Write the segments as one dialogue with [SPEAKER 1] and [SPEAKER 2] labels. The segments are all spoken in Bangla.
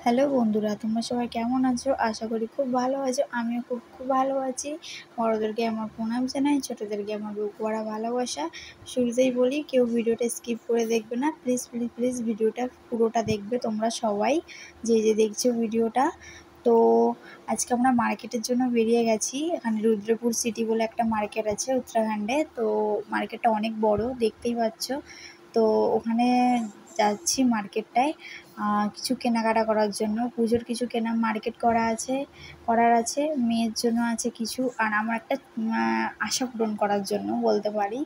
[SPEAKER 1] হ্যালো বন্ধুরা, তোমরা সবাই কেমন আছো? আশা করি খুব ভালো আছো। আমিও খুব ভালো আছি। বড়োদেরকে আমার প্রণাম জানাই, ছোটোদেরকে আমার বুক ভরা ভালোবাসা। শুরুতেই বলি, কেউ ভিডিওটা স্কিপ করে দেখবে না। প্লিজ ভিডিওটা পুরোটা দেখবে তোমরা সবাই, যে দেখছো ভিডিওটা। তো আজকে আমরা মার্কেটের জন্য বেরিয়ে গেছি। এখানে রুদ্রপুর সিটি বলে একটা মার্কেট আছে উত্তরাখণ্ডে। তো মার্কেটটা অনেক বড়, দেখতেই পাচ্ছ। তো ওখানে যাচ্ছি মার্কেটটায় কিছু কেনাকাটা করার জন্য। পুজোর কিছু মার্কেট করার আছে, মেয়ের জন্য আছে কিছু, আর আমার একটা আশা পূরণ করার জন্য বলতে পারি।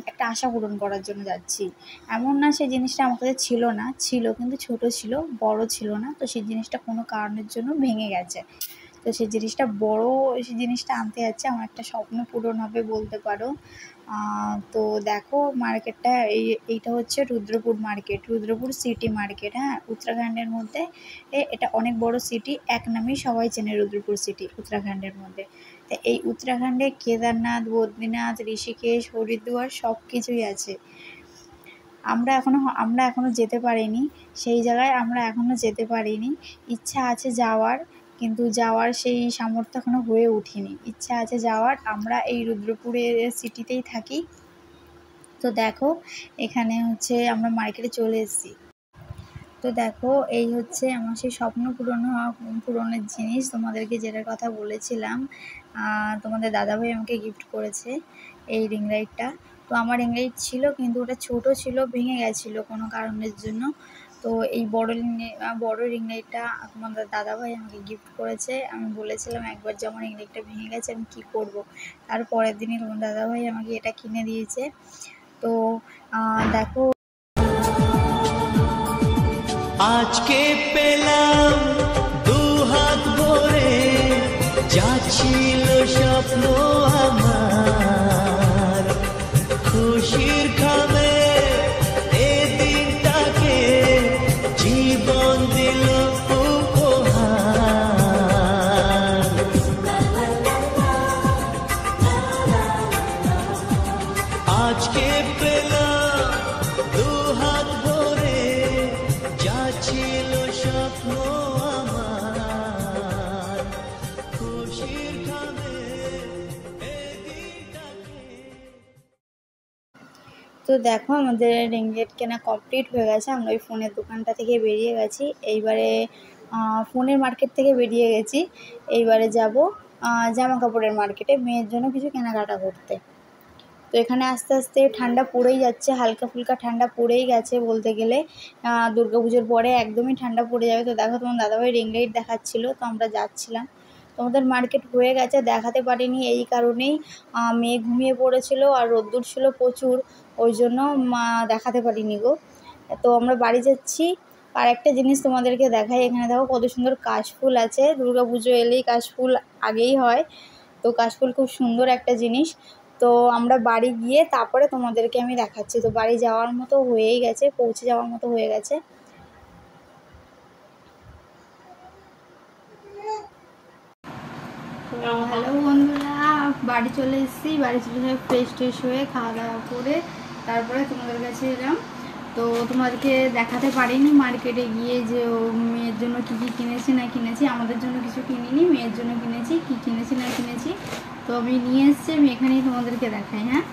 [SPEAKER 1] একটা আশা পূরণ করার জন্য যাচ্ছি। এমন না সেই জিনিসটা আমার কাছে ছিল না, ছিল কিন্তু ছোট ছিল, বড় ছিল না। তো সেই জিনিসটা কোনো কারণের জন্য ভেঙে গেছে। তো সেই জিনিসটা আনতে যাচ্ছি। আমার একটা স্বপ্ন পূরণ হবে বলতে পারো। তো দেখো মার্কেটটা, এইটা হচ্ছে Rudrapur market, Rudrapur city market. হ্যাঁ, উত্তরাখণ্ডের মধ্যে এটা অনেক বড় সিটি, এক নামেই সবাই চেনে রুদ্রপুর সিটি উত্তরাখণ্ডের মধ্যে। তো এই উত্তরাখণ্ডে কেদারনাথ, বদ্রীনাথ, ঋষিকেশ, হরিদ্বার সব কিছুই আছে। আমরা এখনো যেতে পারিনি সেই জায়গায়, আমরা এখনো যেতে পারিনি। ইচ্ছা আছে যাওয়ার, কিন্তু যাওয়ার সেই সামর্থ্য এখনো হয়ে ওঠেনি। ইচ্ছা আছে যাওয়ার। আমরা এই রুদ্রপুরের সিটিতেই থাকি। তো দেখো এখানে হচ্ছে আমরা মার্কেটে চলে এসেছি। তো দেখো এই হচ্ছে আমার সেই স্বপ্ন পূরণের জিনিস, তোমাদেরকে যেটার কথা বলেছিলাম। তোমাদের দাদাভাই আমাকে গিফট করেছে এই রিং লাইটটা। তো আমার রিং লাইট ছিল, কিন্তু ওটা ছোট ছিল, ভেঙে গেছিলো কোনো কারণের জন্য। তো এই বড় রিং লাইটটা তোমাদের দাদাভাই আমাকে গিফট করেছে। আমি বলেছিলাম একবার যে আমার রিং লাইটটা ভেঙে গেছে, আমি কী করবো। তার পরের দিনই তোমার দাদাভাই আমাকে এটা কিনে দিয়েছে। তো দেখো
[SPEAKER 2] আজকে পেলাম দু হাত ভরে, যা ছিল স্বপ্ন আমার, খুশির খামে এ দিনটাকে জীবন দিল উপহার। আজকে পেলাম দু হাত ভরে, যা ছিল স্বপ্ন আমার, খুশির খামে এ দিনটাকে।
[SPEAKER 1] তো দেখো আমাদের রিং লাইট কেনা কমপ্লিট হয়ে গেছে। আমরা ওই ফোনের দোকানটা থেকে বেরিয়ে গেছি। এইবারে ফোনের মার্কেট থেকে বেরিয়ে গেছি। এইবারে যাব জামা কাপড়ের মার্কেটে, মেয়ের জন্য কিছু কেনাকাটা করতে। তো এখানে আস্তে আস্তে ঠান্ডা পড়েই যাচ্ছে, হালকা ফুলকা ঠান্ডা পড়েই গেছে বলতে গেলে। দুর্গাপুজোর পরে একদমই ঠান্ডা পড়ে যাবে। তো দেখো তোমার দাদাভাই রিং লাইট দেখাচ্ছিলো, তো আমরা যাচ্ছিলাম। তোমাদের মার্কেট হয়ে গেছে, দেখাতে পারিনি এই কারণেই, মেয়ে ঘুমিয়ে পড়েছিল আর রোদ্দুর ছিল প্রচুর, ওই জন্য দেখাতে পারিনি গো। তো আমরা বাড়ি যাচ্ছি। আর একটা জিনিস তোমাদেরকে দেখাই, এখানে দেখো কত সুন্দর কাশফুল আছে। দুর্গাপুজো এলেই কাশফুল আগেই হয়। তো কাশফুল খুব সুন্দর একটা জিনিস। তো আমরা বাড়ি গিয়ে তারপরে তোমাদেরকে আমি দেখাচ্ছি। তো বাড়ি যাওয়ার মতো হয়েই গেছে, পৌঁছে যাওয়ার মতো হয়ে গেছে। হ্যালো বন্ধুরা, বাড়ি চলে এসেছি। বাড়ি চলে ফ্রেশ হয়ে খাওয়া দাওয়া করে তারপরে তোমাদের কাছে এলাম। তো তোমাদেরকে দেখাতে পারিনি মার্কেটে গিয়ে যে ও মেয়ের জন্য কী কিনেছি না কিনেছি। আমাদের জন্য কিছু কিনিনি, মেয়ের জন্য কিনেছি। কী কিনেছি না কিনেছি তো আমি নিয়ে এসেছি, আমি এখানেই তোমাদেরকে দেখাই। হ্যাঁ,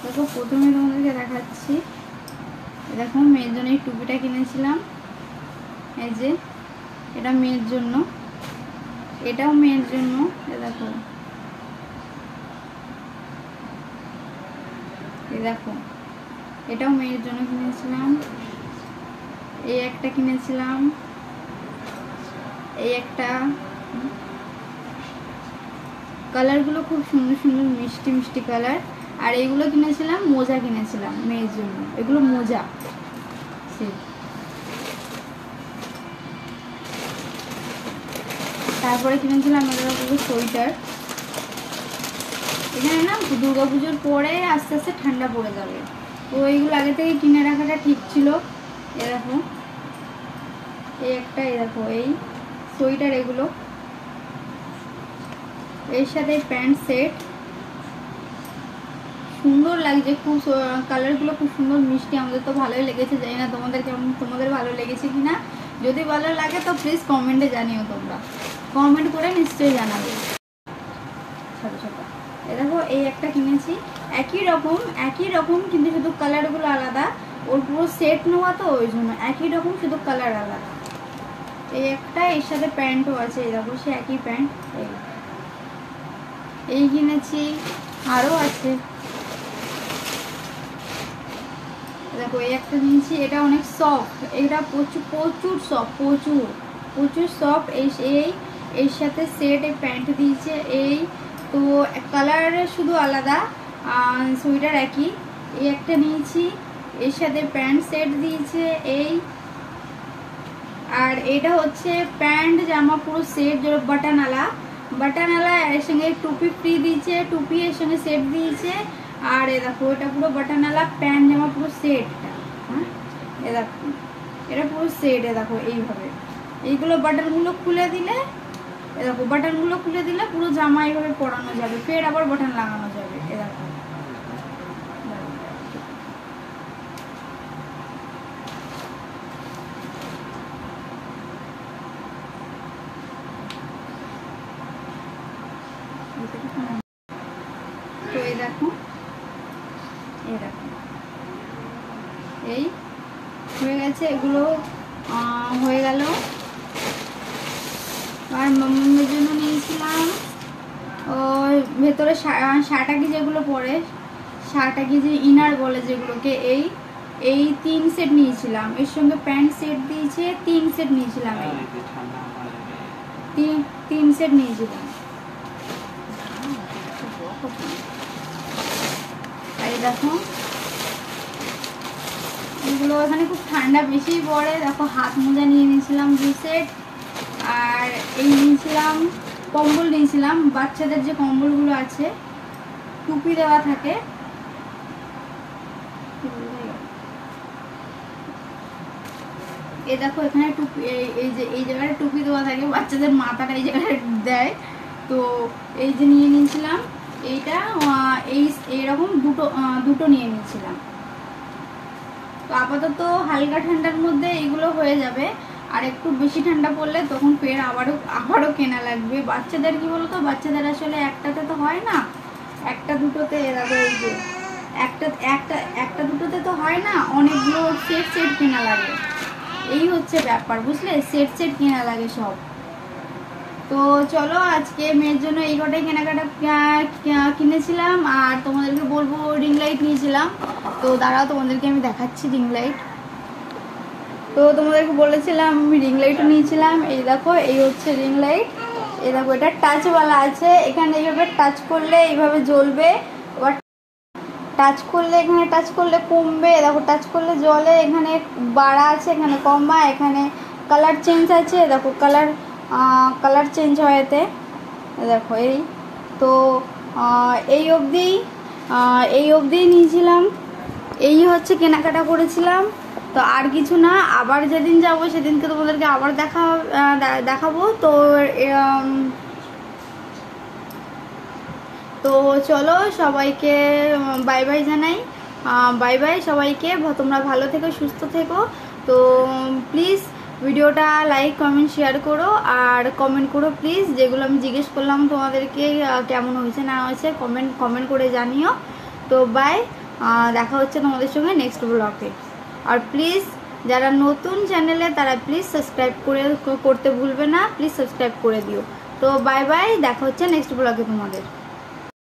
[SPEAKER 1] দেখো প্রথমে তোমাদেরকে দেখাচ্ছি। দেখো মেয়ের জন্য এই টুপিটা কিনেছিলাম। এই যে এটা মেয়ের জন্য, এটাও মেয়ের জন্য। দেখো দেখো এটাও মেয়ের জন্য কিনেছিলাম। এই একটা কিনেছিলাম, এই একটা। কালারগুলো খুব সুন্দর সুন্দর মিষ্টি কালার। আর এইগুলো কিনেছিলাম, মোজা কিনেছিলাম মেয়ের জন্য, এগুলো মোজা। তারপরে কিনেছিলাম এগুলো সোয়েটার। এখানে না দুর্গাপুজোর পরে আস্তে আস্তে ঠান্ডা পড়ে যাবে, তো এইগুলো আগে থেকে কিনে রাখাটা ঠিক ছিল। এরকম এই একটা, এরকম এই সোয়েটার, এগুলো এর সাথে প্যান্ট সেট সুন্দর লাগছে, খুব কালারগুলো খুব সুন্দর মিষ্টি, আমাদের তো ভালোই লেগেছে। জানি না তোমাদের ভালো লেগেছে কি না। যদি ভালো লাগে তো প্লিজ কমেন্টে জানিও, তোমরা কমেন্ট করে নিশ্চয়ই জানাবে। ছোটো ছোটো দেখো এই একটা কিনেছি, একই রকম কিন্তু শুধু কালারগুলো আলাদা। ওর পুরো সেট নেওয়া তো ওই জন্য একই রকম, শুধু কালার আলাদা। এই একটা, এর সাথে প্যান্টও আছে, এই দেখো সে একই প্যান্ট। এই কিনেছি, আরও আছে দেখো। এই একটা নিয়েছি, এটা অনেক সফট, এটা প্রচুর সফট। এর সাথে সেট এই প্যান্ট দিয়েছে। এই তো কালার শুধু আলাদা, সোয়েটার একই। এই একটা নিয়েছি, এর সাথে প্যান্ট সেট দিয়েছে। এই আর এটা হচ্ছে প্যান্ট জামা পুরো সেট, যেটা বাটানালা, এর সঙ্গে টুপি ফ্রি দিয়েছে, টুপি এর সঙ্গে সেট দিয়েছে। আর এ দেখো এটা পুরো বাটানালা প্যান্ট জামা পুরো সেটটা। হ্যাঁ, এ দেখো এটা পুরো সেট। এ দেখো এইভাবে এইগুলো বাটনগুলো খুলে দিলে, এ দেখো বাটনগুলো খুলে দিলে পুরো জামা এইভাবে পরানো যাবে, ফের আবার বাটন লাগানো যাবে। এ দেখো তো এই দেখো এই হয়ে গেছে, এগুলো হয়ে গেল। আর মাম্মামের জন্য নিয়েছিলাম ওই ভেতরে শাটাকি যেগুলো পরে, শাটাকি যে ইনার বলে যেগুলোকে, এই 3 সেট নিয়েছিলাম। এর সঙ্গে প্যান্ট সেট দিয়েছে, 3 সেট নিয়েছিলাম। এই 3 সেট নিয়েছিলাম। এই দেখো এগুলো এখানে খুব ঠান্ডা বেশি পড়ে। দেখো হাত মোজা নিয়ে নিয়েছিলাম 2 সেট। আর এই নিয়েছিলাম কম্বল, নিয়েছিলাম বাচ্চাদের যে কম্বলগুলো আছে, টুপি দেওয়া থাকে। এই দেখো এখানে টুপি, এই জায়গায় টুপি দেওয়া থাকে, বাচ্চাদের মাথাটা এই জায়গায় দেয়। তো এই যে নিয়ে নিয়েছিলাম এইটা, এইরকম দুটো নিয়ে নিয়েছিলাম। তো আপাতত হালকা ঠান্ডার মধ্যে এইগুলো হয়ে যাবে। আর একটু বেশি ঠান্ডা পড়লে তখন ফের আবারও কেনা লাগবে। বাচ্চাদের কি বলতো, বাচ্চাদের আসলে একটাতে তো হয় না, একটা দুটোতে এরকম, এই যে একটা দুটোতে তো হয় না, অনেকগুলো সেট কেনা লাগে। এই হচ্ছে ব্যাপার, বুঝলে, সেট কেনা লাগে সব। তো চলো আজকে মেয়ের জন্য এই কটাই কেনাকাটা কিনেছিলাম। আর তোমাদেরকে বলবো রিং লাইট নিয়েছিলাম, তো দাঁড়াও তোমাদেরকে আমি দেখাচ্ছি রিং লাইট। তো তোমাদেরকে বলেছিলাম আমি রিং লাইটও নিয়েছিলাম। এই দেখো এই হচ্ছে রিং লাইট। এই দেখো এটা টাচওয়ালা আছে, এখানে এইভাবে টাচ করলে এইভাবে জ্বলবে, আবার টাচ করলে এখানে টাচ করলে কমবে। দেখো টাচ করলে জ্বলে, এখানে বাড়া আছে, এখানে কমা, এখানে কালার চেঞ্জ আছে। দেখো কালার চেঞ্জ হয় এতে। দেখো এই তো এই অবধি নিয়েছিলাম, এই হচ্ছে কেনাকাটা করেছিলাম। তো আর কিছু না, আবার যেদিন যাবো সেদিনকে তোমাদেরকে আবার দেখাবো। তো চলো সবাইকে বাই বাই জানাই। বাই বাই সবাইকে, তোমরা ভালো থেকো, সুস্থ থেকো। তো প্লিজ ভিডিওটা লাইক কমেন্ট শেয়ার করো, আর কমেন্ট করো প্লিজ, যেগুলো আমি জিজ্ঞেস করলাম তোমাদেরকে কেমন হয়েছে না হয়েছে, কমেন্ট করে জানিও। তো বাই, দেখা হচ্ছে তোমাদের সঙ্গে নেক্সট ব্লগে। আর প্লিজ যারা নতুন চ্যানেলে তারা প্লিজ সাবস্ক্রাইব করতে ভুলবে না, প্লিজ সাবস্ক্রাইব করে দিও। তো বাই বাই, দেখা হচ্ছে নেক্সট ব্লগে তোমাদের।